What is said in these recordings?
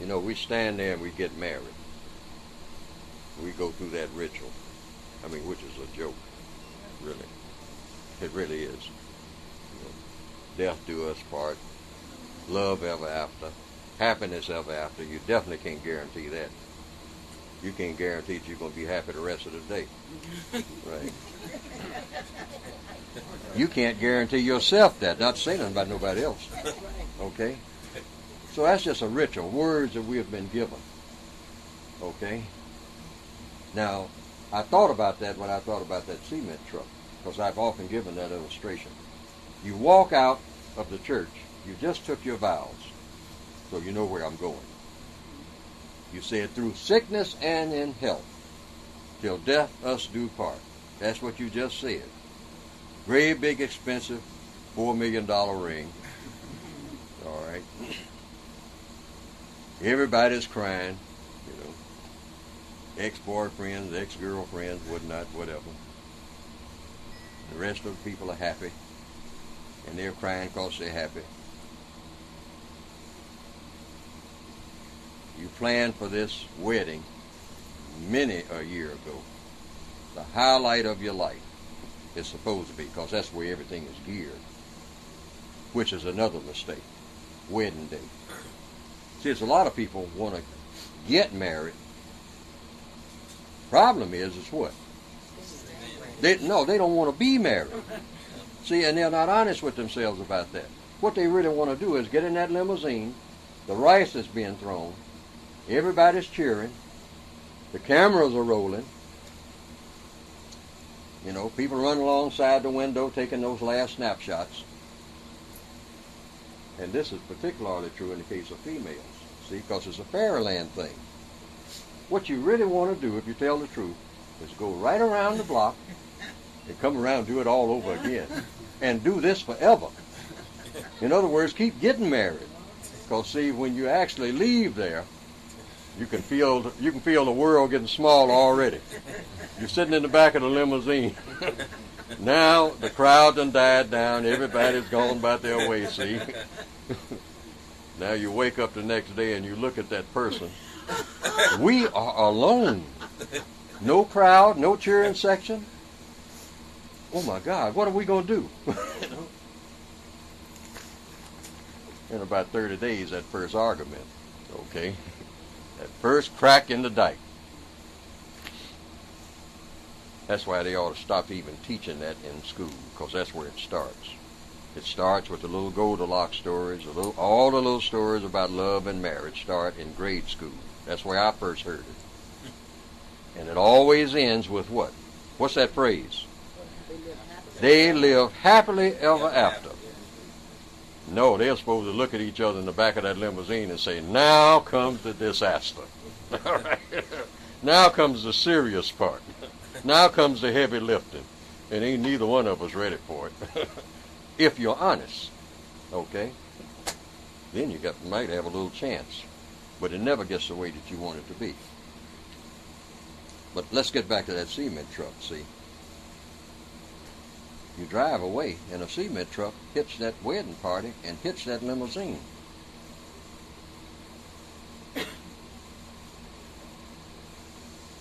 we stand there and we get married. We go through that ritual. Which is a joke, really. It really is. Death do us part, love ever after, happiness ever after. You definitely can't guarantee that. You can't guarantee that you're going to be happy the rest of the day. Right? You can't guarantee yourself that. Not to say nothing about nobody else. Okay? So that's just a ritual, words that we have been given. Okay? Now, I thought about that when I thought about that cement truck, because I've often given that illustration. You walk out of the church, you just took your vows, so you know where I'm going. You said, through sickness and in health, till death us do part. That's what you just said. Great big expensive $4 million ring. All right. Everybody's crying, ex-boyfriends, ex-girlfriends, whatnot, whatever. The rest of the people are happy, and they're crying because they're happy. You planned for this wedding many a year ago. The highlight of your life is supposed to be, because that's where everything is geared, which is another mistake. Wedding day. See, there's a lot of people want to get married. Problem is what? They don't want to be married. See, and they're not honest with themselves about that. What they really want to do is get in that limousine, the rice is being thrown, everybody's cheering, the cameras are rolling, people run alongside the window taking those last snapshots. And this is particularly true in the case of females, see, because it's a fairyland thing. What you really want to do, if you tell the truth, is go right around the block and come around and do it all over again. And do this forever. In other words, keep getting married. Because, see, when you actually leave there, you can feel the world getting smaller already. You're sitting in the back of the limousine. Now the crowd done died down. Everybody's gone about their way, see. Now you wake up the next day and you look at that person. We are alone. No crowd, no cheering section. Oh my God, what are we going to do? In about 30 days, that first argument, okay? That first crack in the dike. That's why they ought to stop even teaching that in school, because that's where it starts. It starts with the little Goldilocks stories, all the little stories about love and marriage start in grade school. That's where I first heard it. And it always ends with what? What's that phrase? They live happily ever after. No, they're supposed to look at each other in the back of that limousine and say, now comes the disaster. All right. Now comes the serious part. Now comes the heavy lifting. And ain't neither one of us ready for it. If you're honest, okay, then you might have a little chance. But it never gets the way that you want it to be. But let's get back to that cement truck, see. You drive away, and a cement truck hits that wedding party and hits that limousine.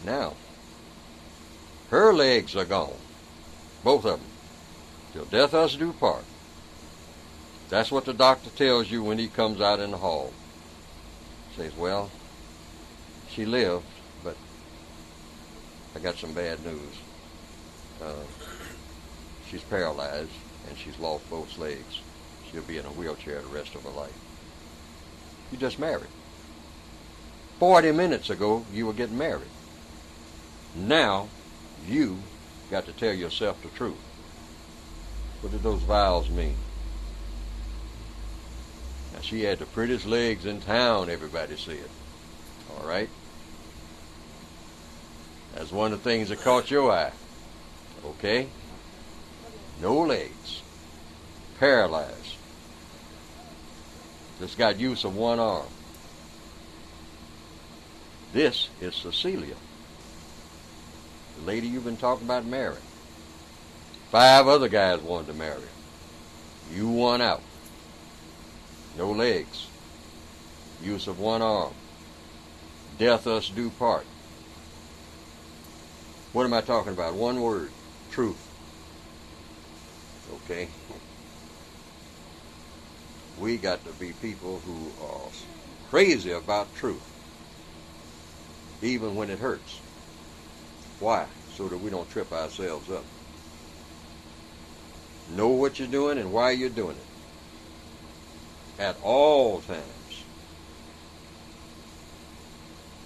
Now, her legs are gone, both of them, till death us do part. That's what the doctor tells you when he comes out in the hall. He says, well, she lived, but I got some bad news. She's paralyzed, and she's lost both legs. She'll be in a wheelchair the rest of her life. You just married. 40 minutes ago, you were getting married. Now, you got to tell yourself the truth. What did those vows mean? Now, she had the prettiest legs in town, everybody said. All right? That's one of the things that caught your eye. Okay? No legs. Paralyzed. Just got use of one arm. This is Cecilia, the lady you've been talking about marrying. 5 other guys wanted to marry her. You won out. No legs. Use of one arm. Death us do part. What am I talking about? One word. Truth. Okay? We got to be people who are crazy about truth, even when it hurts. Why? So that we don't trip ourselves up. Know what you're doing and why you're doing it. At all times.